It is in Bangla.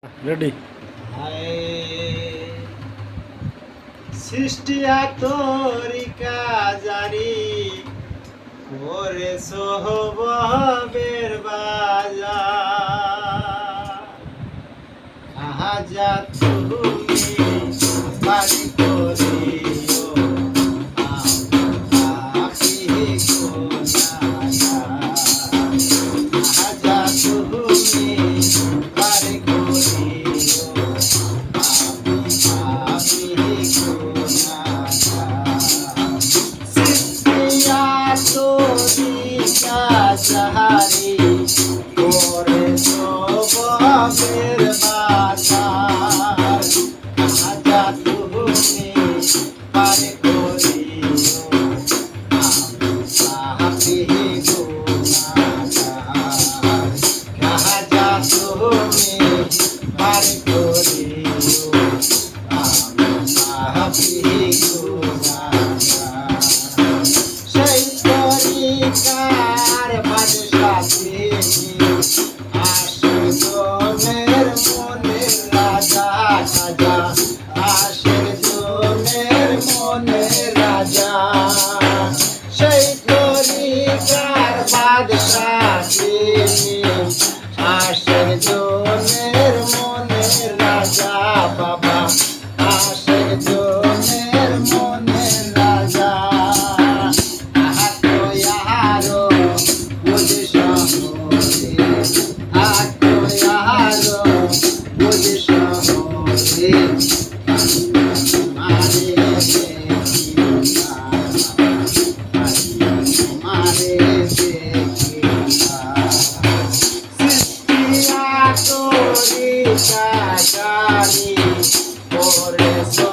রেডি। সৃষ্টি আতরিকা জারি করে সোহবের বাজার আহা যা তুমি বাড়ি করিও আপনি আহা যা তুমি বাড়ি করিও চাহারি করে সবের বাজার আজা তুমি পারে করিও আমি গুনাহগার আজা তুমি পারে করিও আমি গুনাহগার সেই তরিকার বাদশাহী আশিকের মনের রাজা রাজা আশিকের মনের রাজা সেই তরিকার বাদশাহী আশিকের মনের রাজা বাবা আশিকের মনের রাজা Por eso